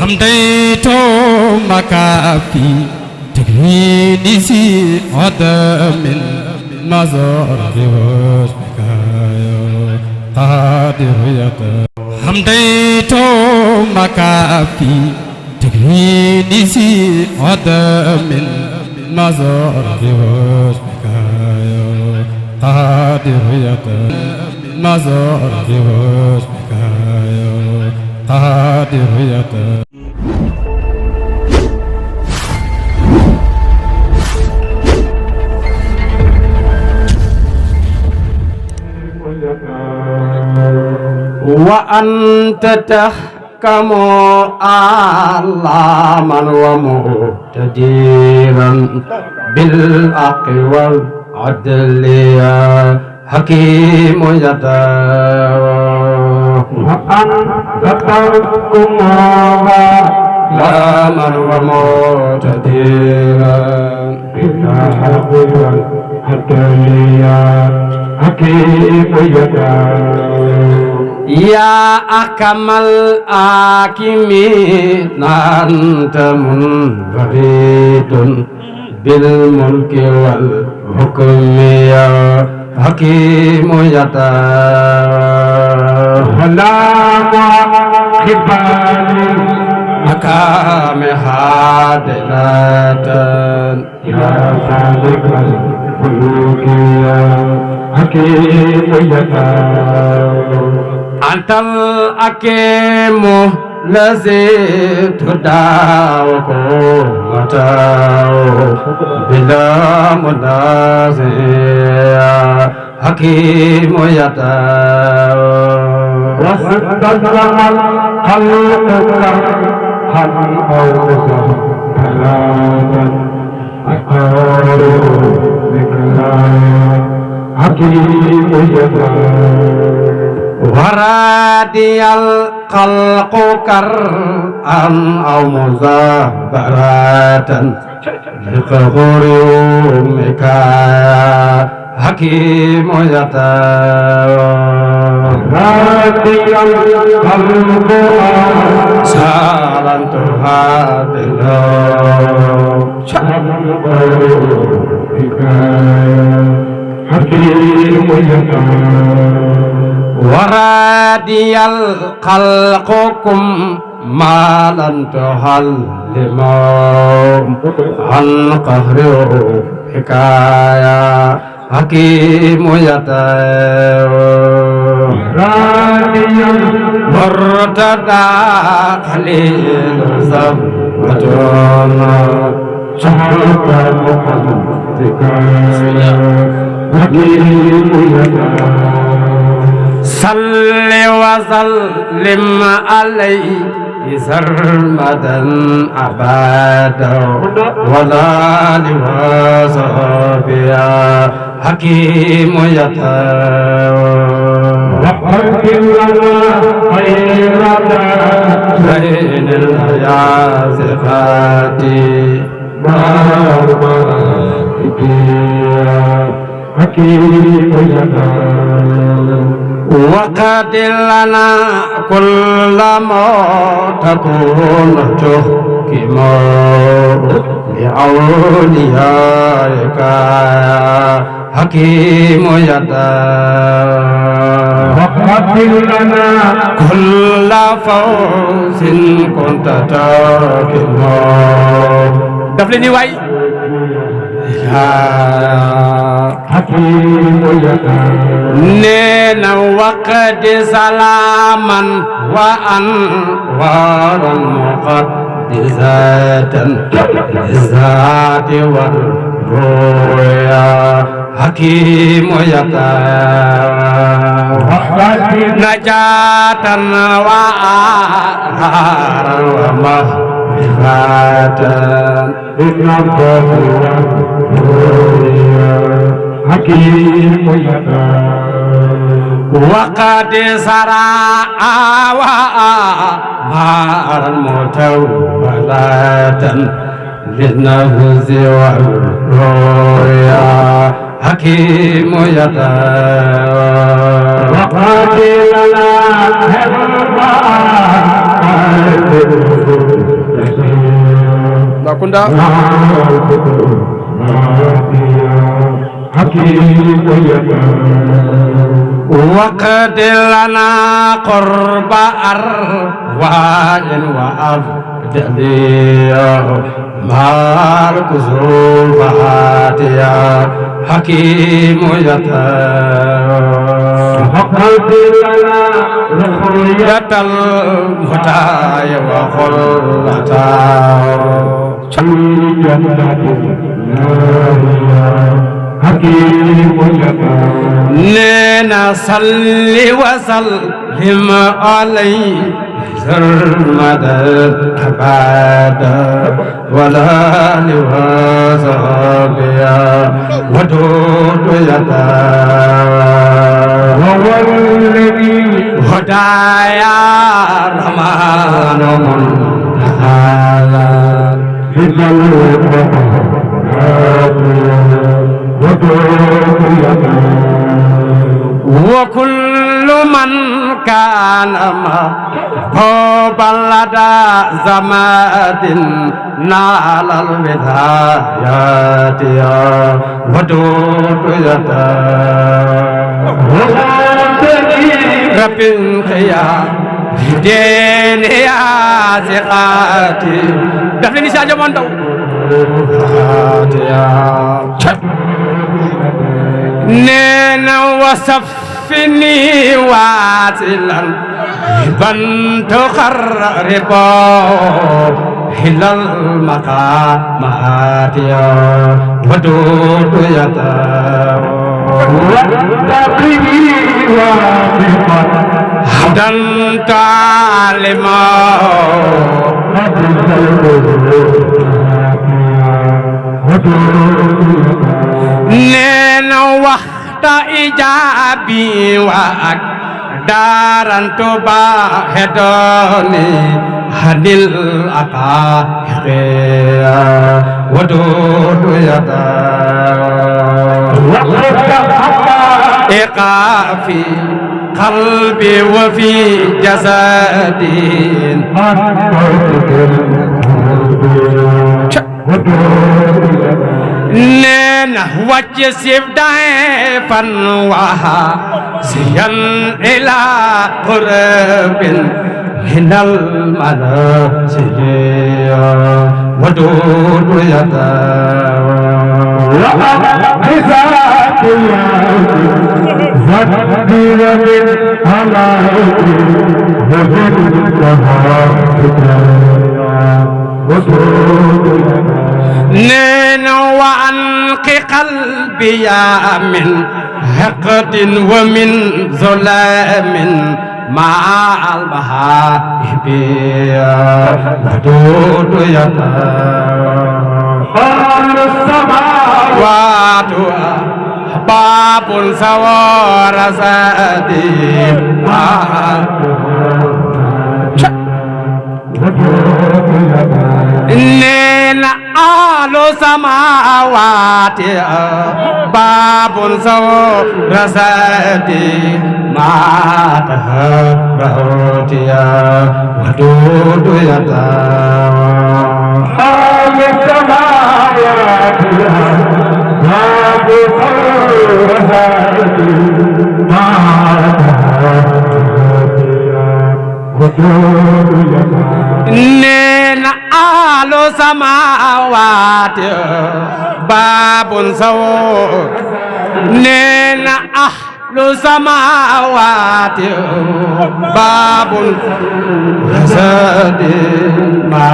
أمضيت مكافي تكريني في عدم المزار وشكايا قادر أمضيت مكافي تكريني في عدم المزار وشكايا قادر المزار وشكايا قادر وأنت تحكم علاما ومقتدرا بالحق والعدل يا حكيم وأنت تحكم علاما ومقتدرا بالحق والعدل يا حكيم يا أحكم الحاكمين أنت منفرد بالملك والحكم يا حكيم ولا خبال مقام حادلة يا خالق الملك يا حكيم أنت الحكيم الذي تدعو قوته بلا منازع حكيم واستسلم خلقك هل أوزه ثلاثا أقار ذكرى حكيم ورادي الخلق كرأا أو مزابرة لقبور أمك حكيم رادي الخلق سالم تهادل حكيم ورادي الخلقكم ما لن تحلموا عن قهر حكاية حكيم رادي مرتدى خليل زبطنا شهر محمد حكيم صل وسلم عليه سرمدا أبدا ولا لوصفيا حكيم وحكم لنا خير بين الياسفات حكيم وقد لنا كل ما تكون تحكم لأوليائك حكيم وقد لنا كل فوز كنت تحكم دفلني واي نينا وقد سلاما وأنوارا مقدسة الذات والرؤيا حكيم نجاة وآرا ومغفرة حكيم وقد سرى وآمارا متولة للنفس والرؤيا حكيم وقد لنا Tambacounda وقد لنا قرب أرواح وأفدلية مع الكسوفات يا حكيم وقد لنا رخية المتاع وخلتا نينا صلي وسلم عليه سرمدا أبدا ولا لوازبيا ودود يدا هو الذي هدايا رمان منهالا وكل من كان محبوبا لدى زماد نال الولايات يا ودود يدا رب القيام دين يا ثقاتي دفلني ساجة مندو نينا وصفني واصلا بنت خربا إلى المقامات يا ودود يدا حمدا تعلما نينا وقت إجابي وأك دارن تباهدوني هدل أقاهيا ودود يدا إقافي قلبي وفي جسدي نينا وجسف ضعيفا وها سيا إلى قرب من المنازل ودود يدا نين وعنق قلبي من حقد ومن ظلام مع المهائب ودود يدا السماوات باب سوار سدي نينا آلو سماوات باب سوار سدي ما تهرت يا ودود يدا آلو سماوات نينا آلو سماوات باب سوور نينا أهل سماوات باب رسد ما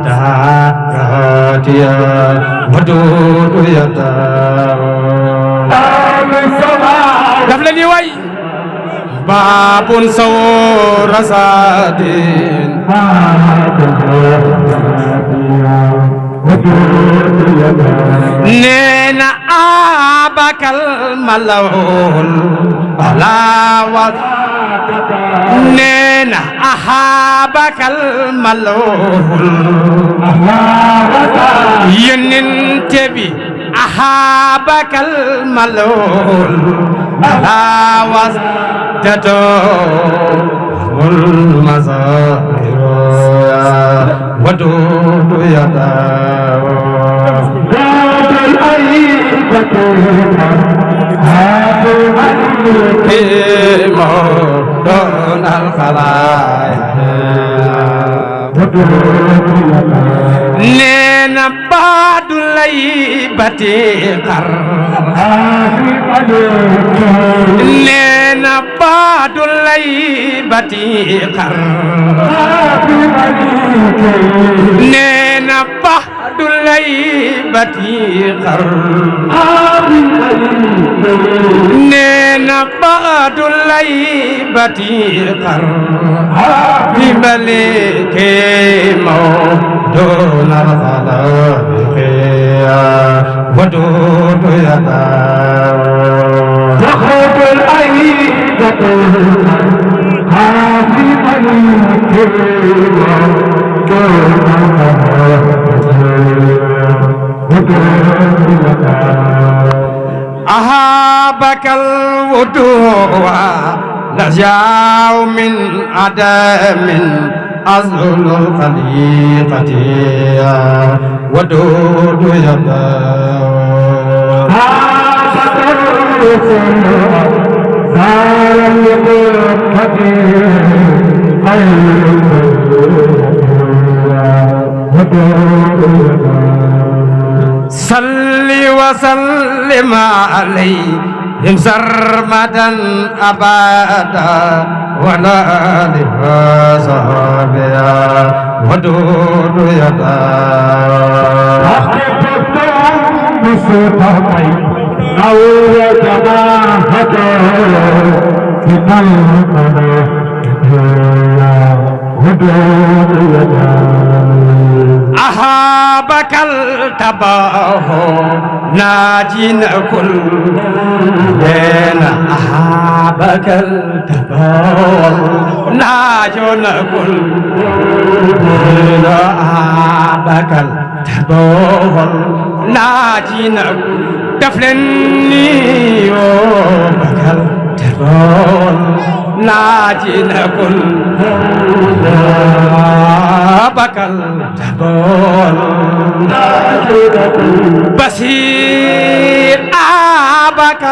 دارت يا ودود يدا دفلني وي باب سوور رسد نينا أباك الملول على وضع نينا أحابك الملول ينتبي أحابك الملول على وضع تدور المظاهر ودود يداه دون الخلايا نينا بعد ليبتي قر نينا بعد ليبتي قر نينا بعد ليبتي قر نينا بعد ليبتي قر بملك دون الخلائق ودود يداه تخرج الأيدة في ملك دون الخلائق أهابك الودوع لجاء من عدم أزل الخليقة ودود يداه هابك الودوع صل وسلم عليه سرمدا أبدا ولا آله وصحبه ودود يداه مصطفى نور جماعته في قلبنا ودود يداه أحابك التباه ناجين كل لنا أحابك التباه ناجين كل لنا أحابك التباه ناجين دفلني يومك التباه ناجين كل أحابك التباه بصير أحابك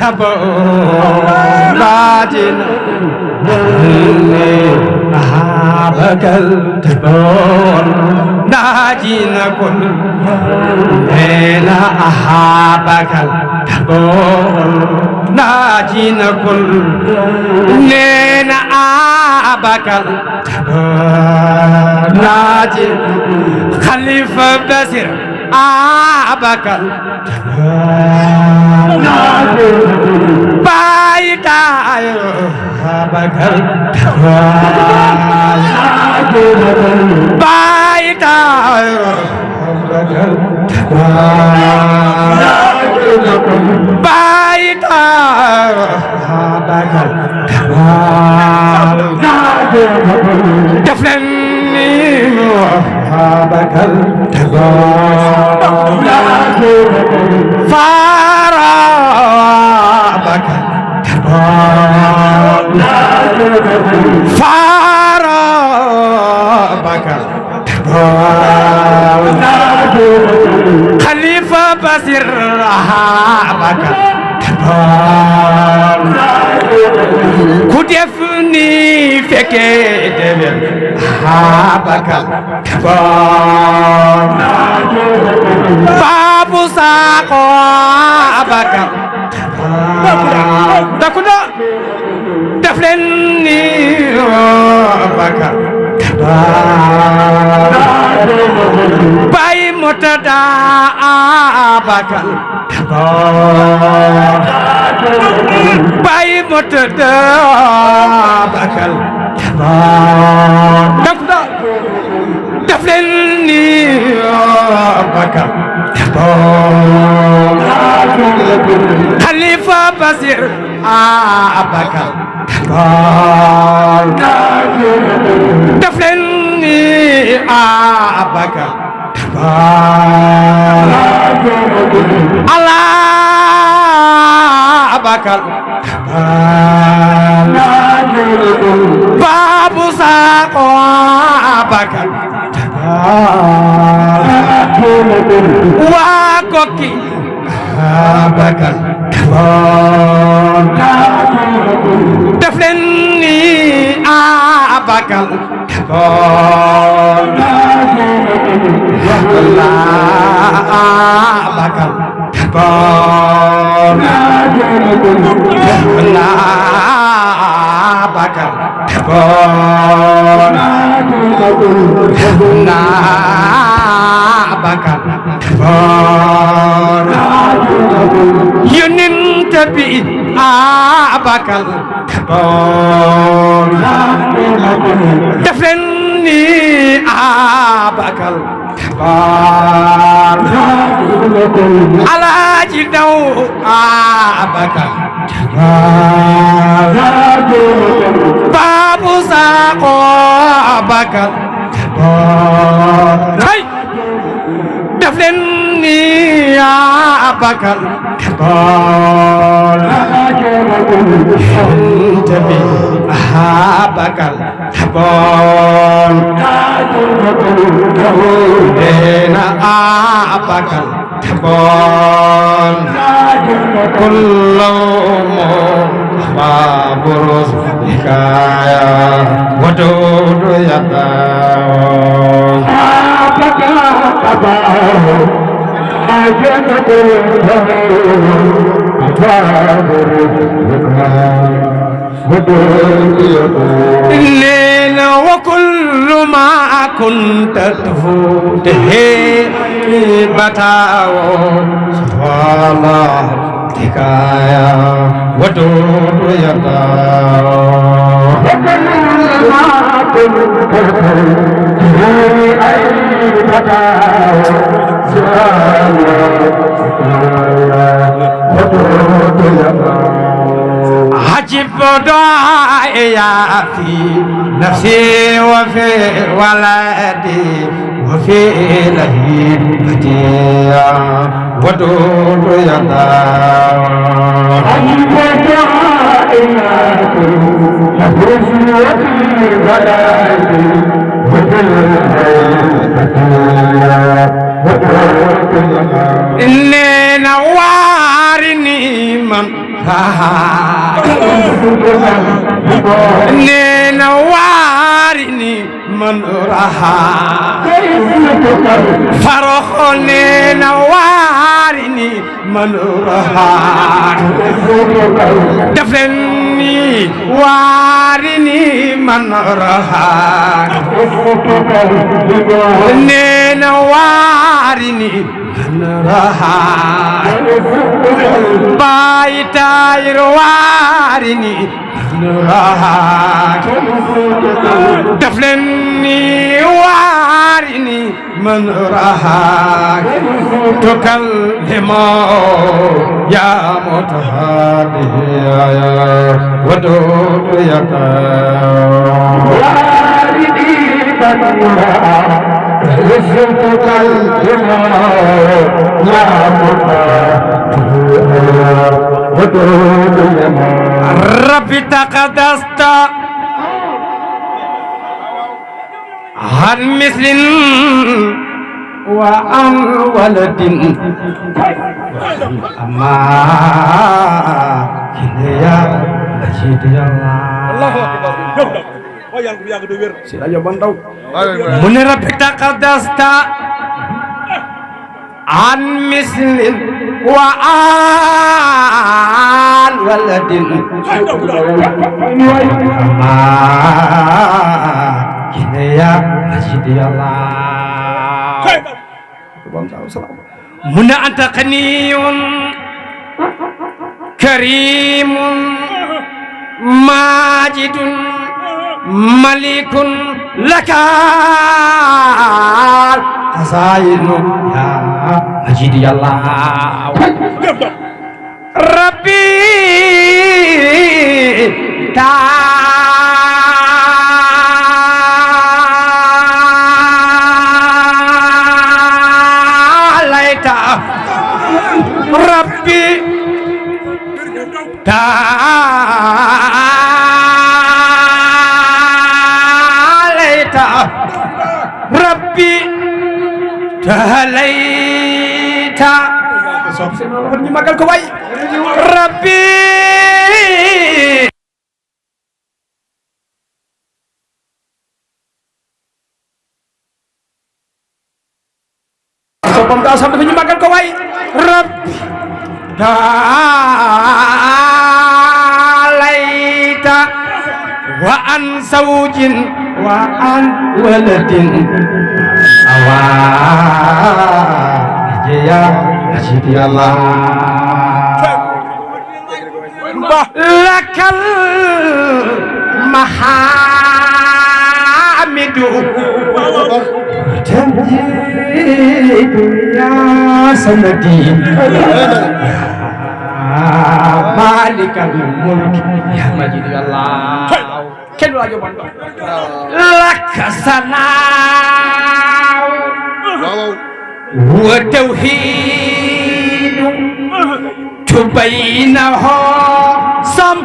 التباه ناجين أحابك التباه ناجين كل ليلة أحابك التباه ناجين كل ليلة أحابك التباه ناجين خليفة بصير أحابك التباه ناجين بايتا أحابك التباه بايتا أحابك التباه بايتا أحابك التباه دفلني أحابك التباه فارابك التباه فارابك التباه خليفة بصير أحابك التباه كدفني فيك دبل أحابك التباه بابو ساقو أحابك التباه دكنا دفلني أحابك التباه باي متدا أحابك التباه باي متدا أحابك التباه دكنا دفلني أحابك التباه خليفة بصير أحابك التباه دفلني أحابك التباه الله أحابك التباه بابو ساقو أحابك التباه waa kokki Abakar kaboon def leen ni Abakar kaboon Abakar kaboon Abakar kaboon Abakar kaboon yonent bi Abakar kaboon def leen ni Abakar kaboon Alaaji Daw Abakar kaboon Babu Sakho Abakar kaboon def leen ni Abakar kaboon yonent bi Abakar kaboon dena Abakar kaboon kullu baburus hikaya wadudu yata لينا وكل ما كنت تفوته بتاو والله تكايا ودود يداو وكل ما كنت تفوته بتاو عجب دعايا في نفسي وفي ولدي وفي لهيبتي ودود يدا عجب دعايا في نفسي وفي ولدي وفي لهيبتي إني نوارني من نينا وارني من رها فرخ نينا وارني من رها دفلني وارني من رها نينا وارني من رها باي تاير وارني نراك دفلني وارني من راك تكلم يا متهادي يا ودود يا وارني من راك تكلم يا متهادي ربي تقدست عن مثل وعن ولد أما كنيا مجيد الله من ربي تقدست عن مثل وعن ولد ما كنيا مجيد الله من أنت غني كريم ماجد ملك لك خزائن يا مجيد يا الله ربي تعاليت ربي تعاليت ربي تعاليت seen loxo ñu magal ko way rabbi soppam daa sam dafa ñu magal ko way rabbi layta wa an zawjin wa an waladin awa ya sidi Allah lakal mahamidu tanjidu ya sanadi malikal mulk ya majid Allah kenn wajo man lakasana wa tawhid tubaynahu sam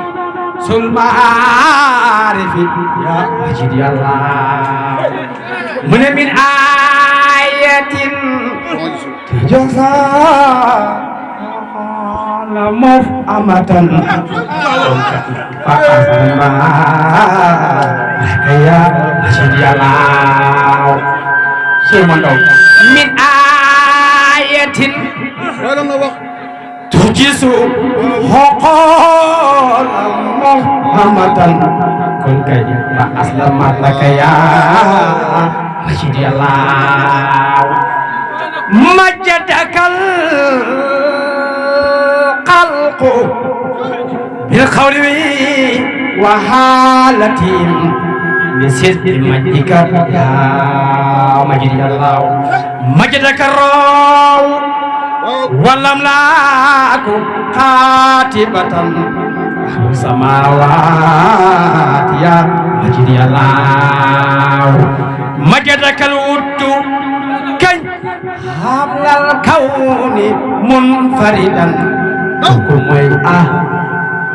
sulmarifi ya majid Allah min ayatin jaza la muf amatan fa'asma ya majid Allah semandaw min ayatin tujisu hoqol muhammadan kun kay fa aslama laka ya majid Allah majadakal qalqu bil qawli wa halatin بسد مجدك يا مجد الله مجدك الروح والأملاك قاتبة السماوات يا مجد الله مجدك الود كي حبل الكون منفردا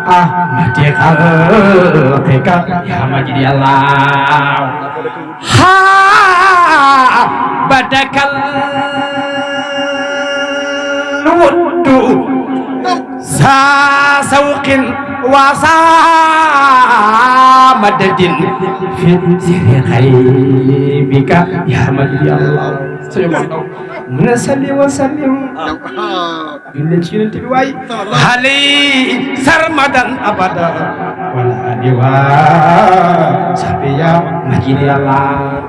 mati khalqika ya majid Allah ha badakal wudu sa sawqin wa sa madadin fi sirri ghaibika ya majid Allah salli wa sallim ci way hali sarmadan abada wala diwa sabiya majid Allah